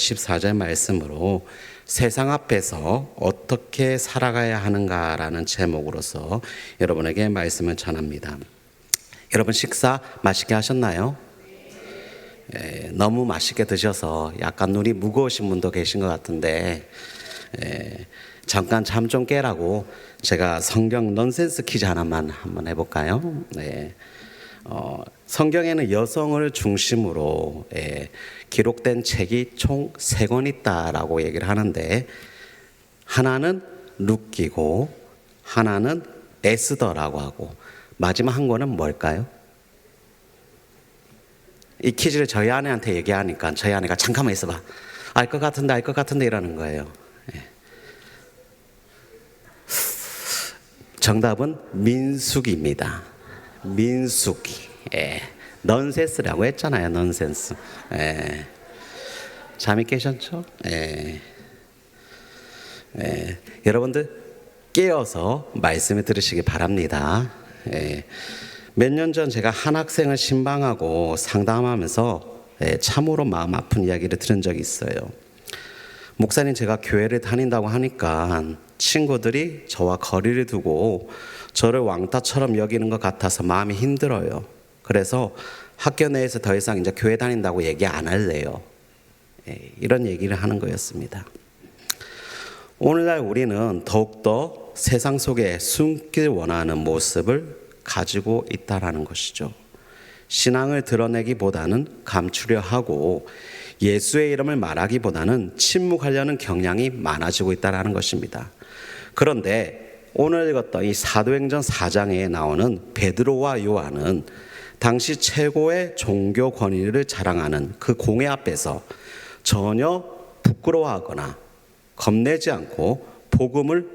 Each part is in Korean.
14절 말씀으로 세상 앞에서 어떻게 살아가야 하는가라는 제목으로서 여러분에게 말씀을 전합니다. 여러분 식사 맛있게 하셨나요? 너무 맛있게 드셔서 약간 눈이 무거우신 분도 계신 것 같은데 잠깐 잠 좀 깨라고 제가 성경 넌센스 퀴즈 하나만 한번 해볼까요? 성경에는 여성을 중심으로 기록된 책이 총 3권 있다라고 얘기를 하는데, 하나는 룻기고 하나는 에스더라고 하고 마지막 한 권은 뭘까요? 이 퀴즈를 저희 아내한테 얘기하니까 저희 아내가 잠깐만 있어봐, 알 것 같은데 이러는 거예요. 정답은 민수기입니다. 민수기. 넌센스라고 했잖아요. 넌센스. 잠이 깨셨죠? 여러분들 깨어서 말씀을 들으시기 바랍니다. 몇 년 전 제가 한 학생을 신방하고 상담하면서 참으로 마음 아픈 이야기를 들은 적이 있어요. 목사님, 제가 교회를 다닌다고 하니까 친구들이 저와 거리를 두고 저를 왕따처럼 여기는 것 같아서 마음이 힘들어요. 그래서 학교 내에서 더 이상 이제 교회 다닌다고 얘기 안 할래요. 이런 얘기를 하는 거였습니다. 오늘날 우리는 더욱더 세상 속에 숨길 원하는 모습을 가지고 있다라는 것이죠. 신앙을 드러내기보다는 감추려 하고 예수의 이름을 말하기보다는 침묵하려는 경향이 많아지고 있다는 것입니다. 그런데 오늘 읽었던 이 사도행전 4장에 나오는 베드로와 요한은 당시 최고의 종교 권위를 자랑하는 그 공회 앞에서 전혀 부끄러워하거나 겁내지 않고 복음을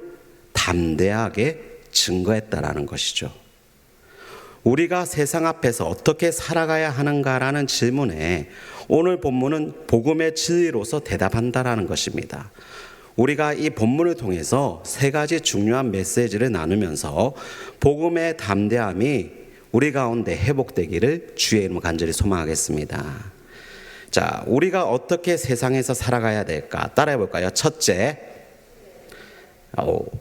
담대하게 증거했다라는 것이죠. 우리가 세상 앞에서 어떻게 살아가야 하는가라는 질문에 오늘 본문은 복음의 진리로서 대답한다라는 것입니다. 우리가 이 본문을 통해서 3가지 중요한 메시지를 나누면서 복음의 담대함이 우리 가운데 회복되기를 주의 이름으로 간절히 소망하겠습니다. 자, 우리가 어떻게 세상에서 살아가야 될까? 따라해 볼까요? 첫째,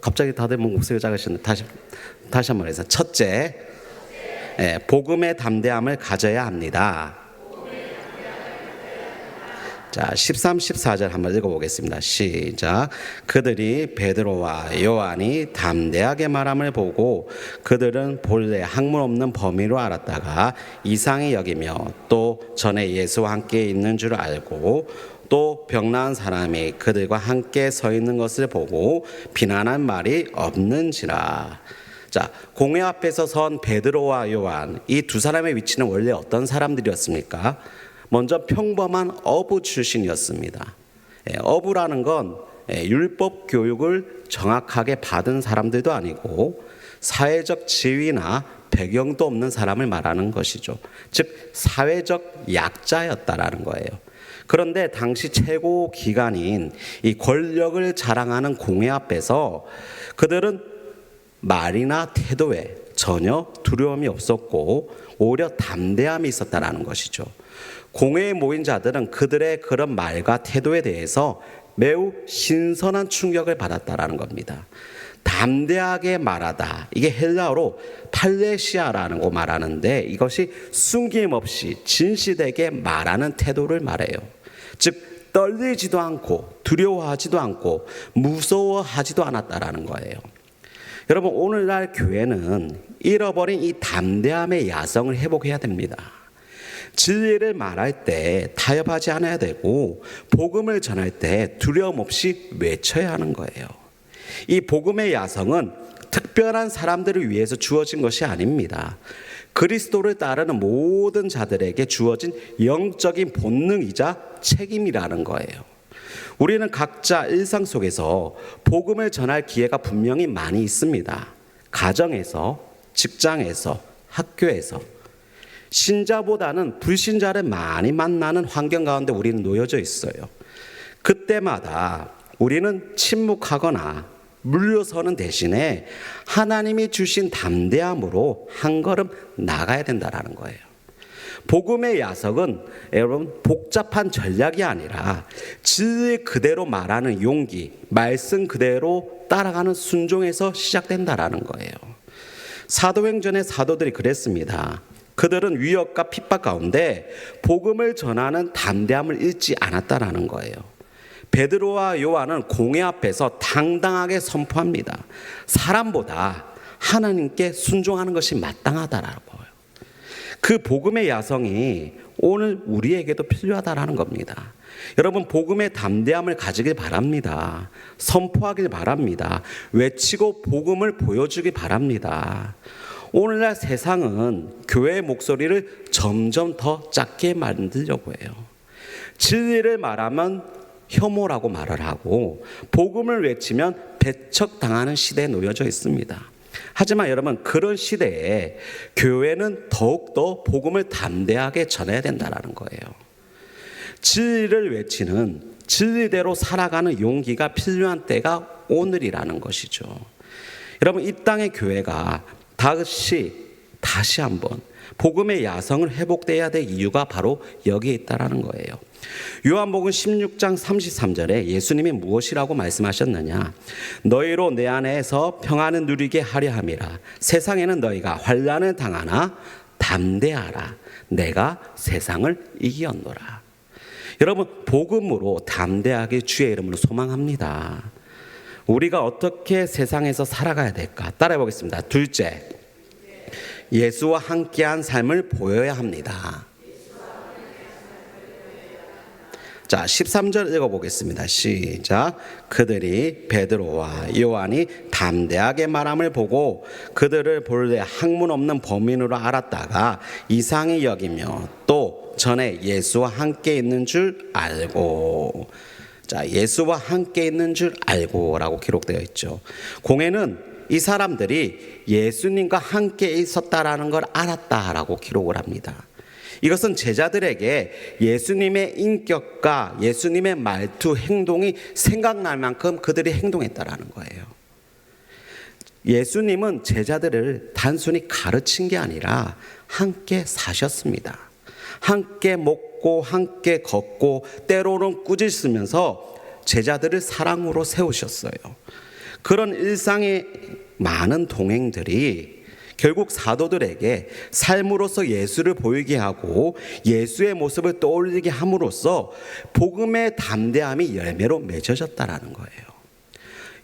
갑자기 다들 목소리가 작으셨는데 다시 한번 해서 첫째, 복음의 담대함을 가져야 합니다. 자, 13, 14절 한번 읽어보겠습니다. 시작. 그들이 베드로와 요한이 담대하게 말함을 보고 그들은 본래 학문 없는 범인으로 알았다가 이상히 여기며 또 전에 예수와 함께 있는 줄 알고 또 병나은 사람이 그들과 함께 서 있는 것을 보고 비난한 말이 없는지라. 자, 공회 앞에서 선 베드로와 요한, 이 2사람의 위치는 원래 어떤 사람들이었습니까? 먼저 평범한 어부 출신이었습니다. 어부라는 건 율법 교육을 정확하게 받은 사람들도 아니고 사회적 지위나 배경도 없는 사람을 말하는 것이죠. 즉 사회적 약자였다라는 거예요. 그런데 당시 최고 기관인 이 권력을 자랑하는 공회 앞에서 그들은 말이나 태도에 전혀 두려움이 없었고 오히려 담대함이 있었다라는 것이죠. 공회에 모인 자들은 그들의 그런 말과 태도에 대해서 매우 신선한 충격을 받았다라는 겁니다. 담대하게 말하다, 이게 헬라어로 팔레시아라는 거 말하는데 이것이 숨김없이 진실되게 말하는 태도를 말해요. 즉 떨리지도 않고 두려워하지도 않고 무서워하지도 않았다라는 거예요. 여러분, 오늘날 교회는 잃어버린 이 담대함의 야성을 회복해야 됩니다. 진리를 말할 때 타협하지 않아야 되고 복음을 전할 때 두려움 없이 외쳐야 하는 거예요. 이 복음의 야성은 특별한 사람들을 위해서 주어진 것이 아닙니다. 그리스도를 따르는 모든 자들에게 주어진 영적인 본능이자 책임이라는 거예요. 우리는 각자 일상 속에서 복음을 전할 기회가 분명히 많이 있습니다. 가정에서, 직장에서, 학교에서. 신자보다는 불신자를 많이 만나는 환경 가운데 우리는 놓여져 있어요. 그때마다 우리는 침묵하거나 물러서는 대신에 하나님이 주신 담대함으로 한 걸음 나가야 된다는 거예요. 복음의 야성은 여러분 복잡한 전략이 아니라 진리 그대로 말하는 용기, 말씀 그대로 따라가는 순종에서 시작된다라는 거예요. 사도행전의 사도들이 그랬습니다. 그들은 위협과 핍박 가운데 복음을 전하는 담대함을 잃지 않았다라는 거예요. 베드로와 요한은 공회 앞에서 당당하게 선포합니다. 사람보다 하나님께 순종하는 것이 마땅하다라고. 그 복음의 야성이 오늘 우리에게도 필요하다라는 겁니다. 여러분, 복음의 담대함을 가지길 바랍니다. 선포하길 바랍니다. 외치고 복음을 보여주길 바랍니다. 오늘날 세상은 교회의 목소리를 점점 더 작게 만들려고 해요. 진리를 말하면 혐오라고 말을 하고 복음을 외치면 배척당하는 시대에 놓여져 있습니다. 하지만 여러분, 그런 시대에 교회는 더욱더 복음을 담대하게 전해야 된다는 거예요. 진리를 외치는, 진리대로 살아가는 용기가 필요한 때가 오늘이라는 것이죠. 여러분, 이 땅의 교회가 다시 한번 복음의 야성을 회복돼야 될 이유가 바로 여기에 있다라는 거예요. 요한복음 16장 33절에 예수님이 무엇이라고 말씀하셨느냐? 너희로 내 안에서 평안을 누리게 하려 함이라. 세상에는 너희가 환난을 당하나 담대하라. 내가 세상을 이기었노라. 여러분, 복음으로 담대하게 주의 이름으로 소망합니다. 우리가 어떻게 세상에서 살아가야 될까? 따라해 보겠습니다. 둘째, 예수와 함께한 삶을 보여야 합니다. 자, 13절 읽어보겠습니다. 시작. 그들이 베드로와 요한이 담대하게 말함을 보고 그들을 본래 학문 없는 범인으로 알았다가 이상히 여기며 또 전에 예수와 함께 있는 줄 알고. 자, 예수와 함께 있는 줄 알고 라고 기록되어 있죠. 공회는 이 사람들이 예수님과 함께 있었다라는 걸 알았다라고 기록을 합니다. 이것은 제자들에게 예수님의 인격과 예수님의 말투, 행동이 생각날 만큼 그들이 행동했다라는 거예요. 예수님은 제자들을 단순히 가르친 게 아니라 함께 사셨습니다. 함께 먹고 함께 걷고 때로는 꾸짖으면서 제자들을 사랑으로 세우셨어요. 그런 일상의 많은 동행들이 결국 사도들에게 삶으로서 예수를 보이게 하고 예수의 모습을 떠올리게 함으로써 복음의 담대함이 열매로 맺어졌다라는 거예요.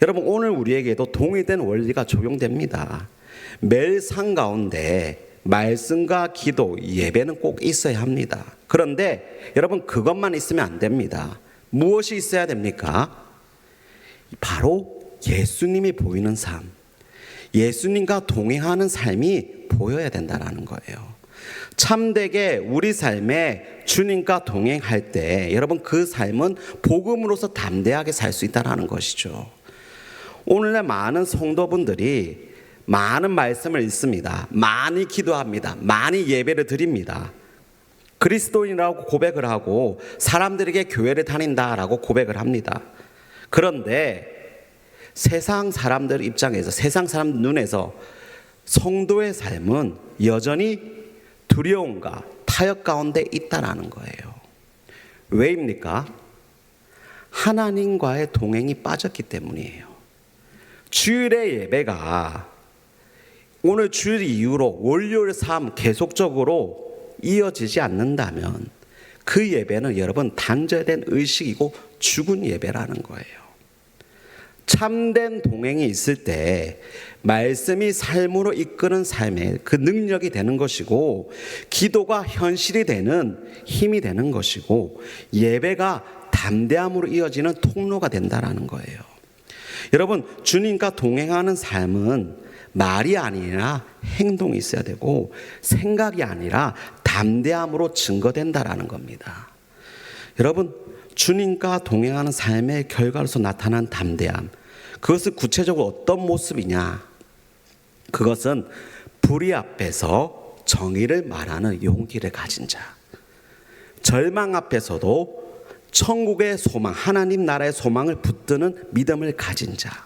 여러분, 오늘 우리에게도 동일된 원리가 적용됩니다. 매일 삶 가운데 말씀과 기도, 예배는 꼭 있어야 합니다. 그런데 여러분, 그것만 있으면 안 됩니다. 무엇이 있어야 됩니까? 바로 예수님이 보이는 삶, 예수님과 동행하는 삶이 보여야 된다는 거예요. 참되게 우리 삶에 주님과 동행할 때 여러분, 그 삶은 복음으로서 담대하게 살 수 있다는 것이죠. 오늘날 많은 성도분들이 많은 말씀을 읽습니다. 많이 기도합니다. 많이 예배를 드립니다. 그리스도인이라고 고백을 하고 사람들에게 교회를 다닌다라고 고백을 합니다. 그런데 세상 사람들 입장에서, 세상 사람 눈에서 성도의 삶은 여전히 두려움과 타협 가운데 있다라는 거예요. 왜입니까? 하나님과의 동행이 빠졌기 때문이에요. 주일의 예배가 오늘 주일 이후로 월요일 삶 계속적으로 이어지지 않는다면 그 예배는 여러분 단절된 의식이고 죽은 예배라는 거예요. 참된 동행이 있을 때 말씀이 삶으로 이끄는 삶의 그 능력이 되는 것이고, 기도가 현실이 되는 힘이 되는 것이고, 예배가 담대함으로 이어지는 통로가 된다라는 거예요. 여러분, 주님과 동행하는 삶은 말이 아니라 행동이 있어야 되고 생각이 아니라 담대함으로 증거된다라는 겁니다. 여러분, 주님과 동행하는 삶의 결과로서 나타난 담대함, 그것은 구체적으로 어떤 모습이냐? 그것은 불의 앞에서 정의를 말하는 용기를 가진 자, 절망 앞에서도 천국의 소망, 하나님 나라의 소망을 붙드는 믿음을 가진 자,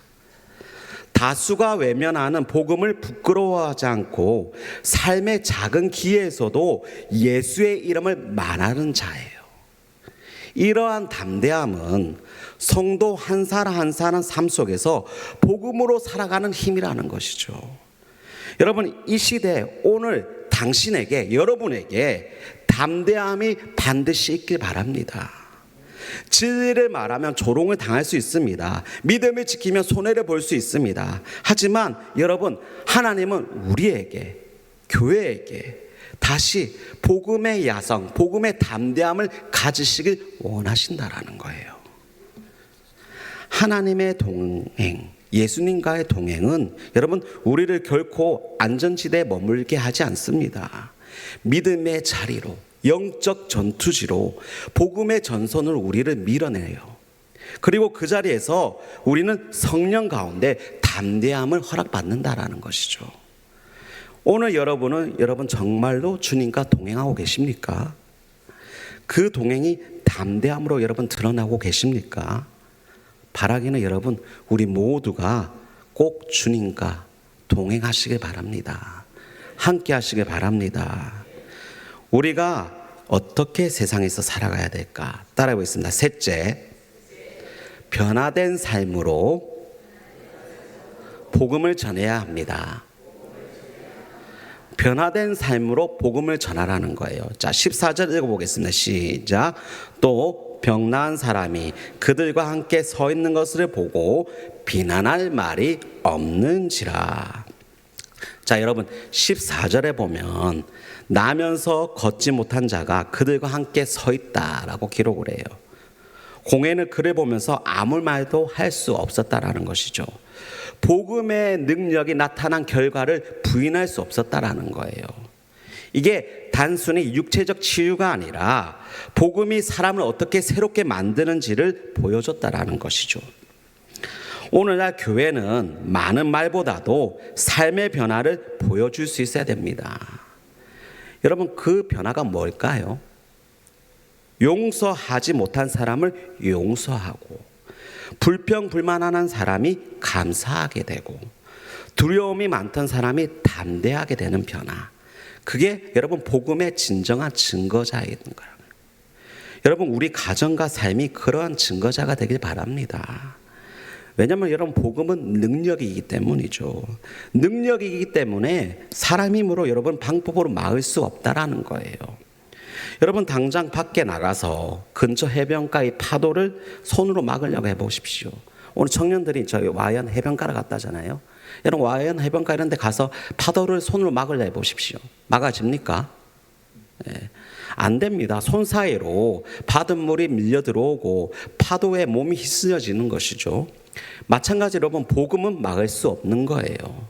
다수가 외면하는 복음을 부끄러워하지 않고 삶의 작은 기회에서도 예수의 이름을 말하는 자예요. 이러한 담대함은 성도 한 사람 한 사람 삶 속에서 복음으로 살아가는 힘이라는 것이죠. 여러분, 이 시대 오늘 당신에게, 여러분에게 담대함이 반드시 있길 바랍니다. 진리를 말하면 조롱을 당할 수 있습니다. 믿음을 지키면 손해를 볼 수 있습니다. 하지만 여러분, 하나님은 우리에게, 교회에게 다시 복음의 야성, 복음의 담대함을 가지시길 원하신다라는 거예요. 하나님의 동행, 예수님과의 동행은 여러분, 우리를 결코 안전지대에 머물게 하지 않습니다. 믿음의 자리로, 영적 전투지로 복음의 전선으로 우리를 밀어내요. 그리고 그 자리에서 우리는 성령 가운데 담대함을 허락받는다라는 것이죠. 오늘 여러분 정말로 주님과 동행하고 계십니까? 그 동행이 담대함으로 여러분 드러나고 계십니까? 바라기는 여러분, 우리 모두가 꼭 주님과 동행하시길 바랍니다. 함께 하시길 바랍니다. 우리가 어떻게 세상에서 살아가야 될까? 따라해 보겠습니다. 셋째, 변화된 삶으로 복음을 전해야 합니다. 변화된 삶으로 복음을 전하라는 거예요. 자, 14절 읽어보겠습니다. 시작. 또 병나은 사람이 그들과 함께 서 있는 것을 보고 비난할 말이 없는지라. 자, 여러분, 14절에 보면 나면서 걷지 못한 자가 그들과 함께 서 있다라고 기록을 해요. 공회는 그를 보면서 아무 말도 할 수 없었다라는 것이죠. 복음의 능력이 나타난 결과를 부인할 수 없었다라는 거예요. 이게 단순히 육체적 치유가 아니라 복음이 사람을 어떻게 새롭게 만드는지를 보여줬다라는 것이죠. 오늘날 교회는 많은 말보다도 삶의 변화를 보여줄 수 있어야 됩니다. 여러분, 그 변화가 뭘까요? 용서하지 못한 사람을 용서하고, 불평불만하는 사람이 감사하게 되고, 두려움이 많던 사람이 담대하게 되는 변화. 그게 여러분 복음의 진정한 증거자인 거예요. 여러분, 우리 가정과 삶이 그러한 증거자가 되길 바랍니다. 왜냐하면 여러분, 복음은 능력이기 때문이죠. 능력이기 때문에 사람 힘으로 여러분 방법으로 막을 수 없다라는 거예요. 여러분, 당장 밖에 나가서 근처 해변가의 파도를 손으로 막으려고 해보십시오. 오늘 청년들이 저희 와이안 해변가를 갔다잖아요. 여러분, 와이안 해변가 이런 데 가서 파도를 손으로 막으려 해보십시오. 막아집니까? 네. 안 됩니다. 손 사이로 바닷물이 밀려 들어오고 파도에 몸이 휩쓸려지는 것이죠. 마찬가지로 여러분, 복음은 막을 수 없는 거예요.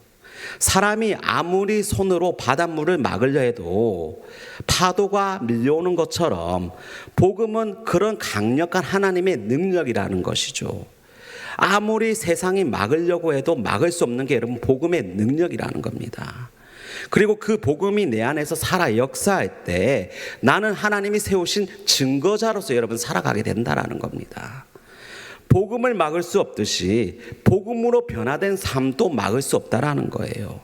사람이 아무리 손으로 바닷물을 막으려 해도 파도가 밀려오는 것처럼 복음은 그런 강력한 하나님의 능력이라는 것이죠. 아무리 세상이 막으려고 해도 막을 수 없는 게 여러분 복음의 능력이라는 겁니다. 그리고 그 복음이 내 안에서 살아 역사할 때 나는 하나님이 세우신 증거자로서 여러분 살아가게 된다라는 겁니다. 복음을 막을 수 없듯이 복음으로 변화된 삶도 막을 수 없다라는 거예요.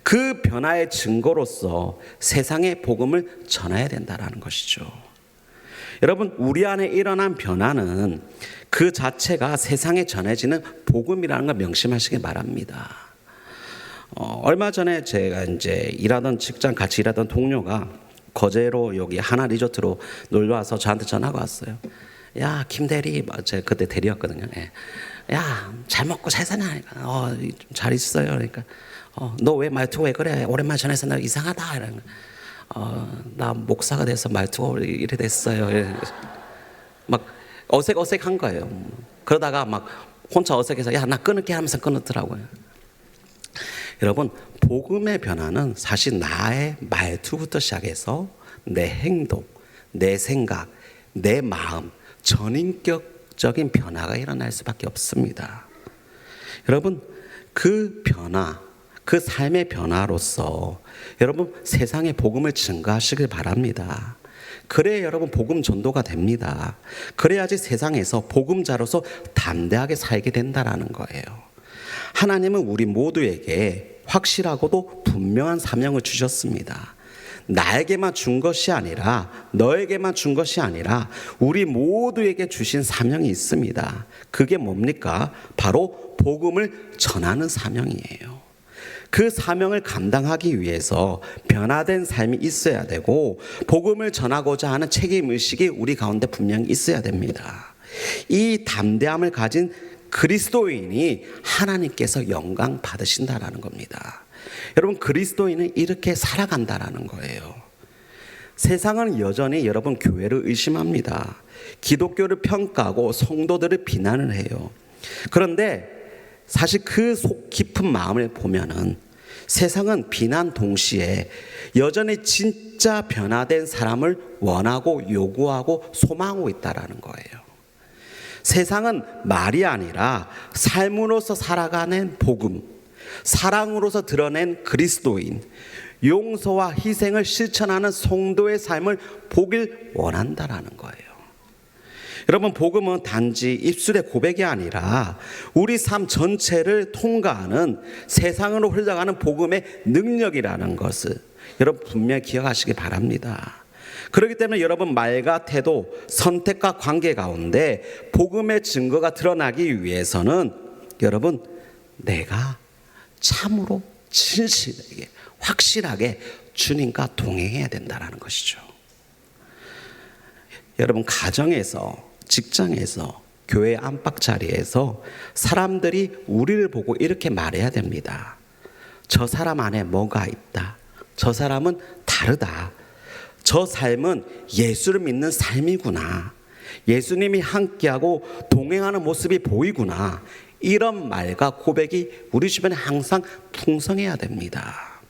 그 변화의 증거로서 세상에 복음을 전해야 된다라는 것이죠. 여러분, 우리 안에 일어난 변화는 그 자체가 세상에 전해지는 복음이라는 걸 명심하시기 바랍니다. 얼마 전에 제가 이제 일하던 직장 같이 일하던 동료가 거제로 여기 하나 리조트로 놀러 와서 저한테 전화가 왔어요. 야, 김대리, 제가 그때 대리였거든요. 야, 잘 먹고 잘 사냐? 잘 있어요. 그러니까 너 왜 말투가 왜 그래? 오랜만에 전화해서 나 이상하다. 이런 나 목사가 돼서 말투가 이래 됐어요. 막 어색한 거예요. 그러다가 막 혼자 어색해서 야, 나 끊을게 하면서 끊었더라고요. 여러분, 복음의 변화는 사실 나의 말투부터 시작해서 내 행동, 내 생각, 내 마음, 전인격적인 변화가 일어날 수밖에 없습니다. 여러분, 그 변화, 그 삶의 변화로서 여러분 세상에 복음을 증거하시길 바랍니다. 그래야 여러분 복음 전도가 됩니다. 그래야지 세상에서 복음자로서 담대하게 살게 된다라는 거예요. 하나님은 우리 모두에게 확실하고도 분명한 사명을 주셨습니다. 나에게만 준 것이 아니라, 너에게만 준 것이 아니라 우리 모두에게 주신 사명이 있습니다. 그게 뭡니까? 바로 복음을 전하는 사명이에요. 그 사명을 감당하기 위해서 변화된 삶이 있어야 되고, 복음을 전하고자 하는 책임의식이 우리 가운데 분명히 있어야 됩니다. 이 담대함을 가진 그리스도인이 하나님께서 영광 받으신다라는 겁니다. 여러분, 그리스도인은 이렇게 살아간다라는 거예요. 세상은 여전히 여러분 교회를 의심합니다. 기독교를 평가하고 성도들을 비난을 해요. 그런데 사실 그 속 깊은 마음을 보면은 세상은 비난 동시에 여전히 진짜 변화된 사람을 원하고 요구하고 소망하고 있다라는 거예요. 세상은 말이 아니라 삶으로서 살아가는 복음, 사랑으로서 드러낸 그리스도인, 용서와 희생을 실천하는 성도의 삶을 보길 원한다라는 거예요. 여러분, 복음은 단지 입술의 고백이 아니라 우리 삶 전체를 통과하는 세상으로 흘러가는 복음의 능력이라는 것을 여러분 분명히 기억하시기 바랍니다. 그렇기 때문에 여러분 말과 태도, 선택과 관계 가운데 복음의 증거가 드러나기 위해서는 여러분 내가 참으로 진실하게 확실하게 주님과 동행해야 된다는 것이죠. 여러분, 가정에서, 직장에서, 교회 안팎자리에서 사람들이 우리를 보고 이렇게 말해야 됩니다. 저 사람 안에 뭐가 있다. 저 사람은 다르다. 저 삶은 예수를 믿는 삶이구나. 예수님이 함께하고 동행하는 모습이 보이구나. 이런 말과 고백이 우리 주변에 항상 풍성해야 됩니다.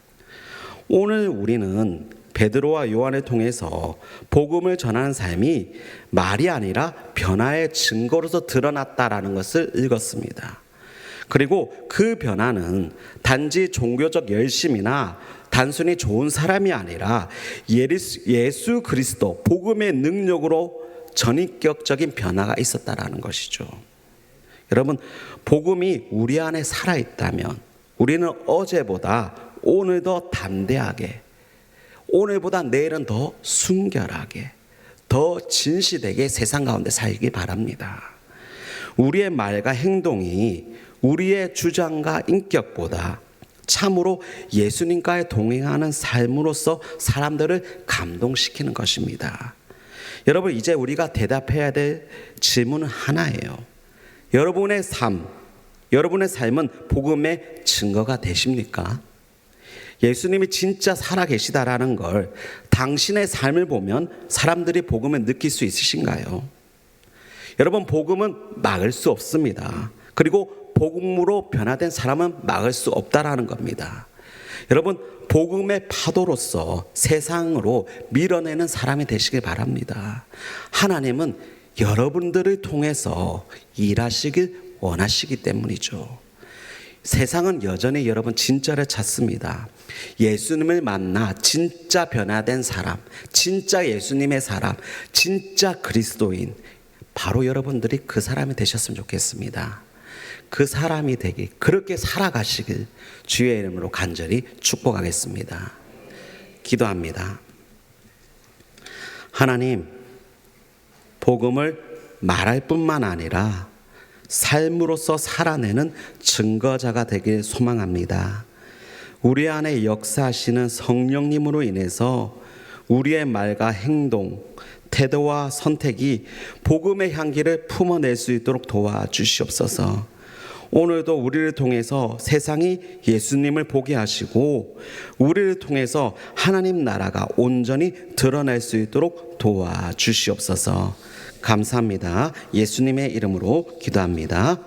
오늘 우리는 베드로와 요한을 통해서 복음을 전하는 삶이 말이 아니라 변화의 증거로서 드러났다라는 것을 읽었습니다. 그리고 그 변화는 단지 종교적 열심이나 단순히 좋은 사람이 아니라 예수 그리스도 복음의 능력으로 전인격적인 변화가 있었다라는 것이죠. 여러분, 복음이 우리 안에 살아있다면 우리는 어제보다 오늘 더 담대하게, 오늘보다 내일은 더 순결하게, 더 진실되게 세상 가운데 살기 바랍니다. 우리의 말과 행동이 우리의 주장과 인격보다 참으로 예수님과의 동행하는 삶으로서 사람들을 감동시키는 것입니다. 여러분, 이제 우리가 대답해야 될 질문은 하나예요. 여러분의 삶은 복음의 증거가 되십니까? 예수님이 진짜 살아계시다라는 걸 당신의 삶을 보면 사람들이 복음을 느낄 수 있으신가요? 여러분, 복음은 막을 수 없습니다. 그리고 복음으로 변화된 사람은 막을 수 없다라는 겁니다. 여러분, 복음의 파도로서 세상으로 밀어내는 사람이 되시길 바랍니다. 하나님은 여러분들을 통해서 일하시길 원하시기 때문이죠. 세상은 여전히 여러분 진짜를 찾습니다. 예수님을 만나 진짜 변화된 사람, 진짜 예수님의 사람, 진짜 그리스도인, 바로 여러분들이 그 사람이 되셨으면 좋겠습니다. 그 사람이 되기, 그렇게 살아가시길 주의 이름으로 간절히 축복하겠습니다. 기도합니다. 하나님, 복음을 말할 뿐만 아니라 삶으로서 살아내는 증거자가 되길 소망합니다. 우리 안에 역사하시는 성령님으로 인해서 우리의 말과 행동, 태도와 선택이 복음의 향기를 품어낼 수 있도록 도와주시옵소서. 오늘도 우리를 통해서 세상이 예수님을 보게 하시고 우리를 통해서 하나님 나라가 온전히 드러날 수 있도록 도와주시옵소서. 감사합니다. 예수님의 이름으로 기도합니다.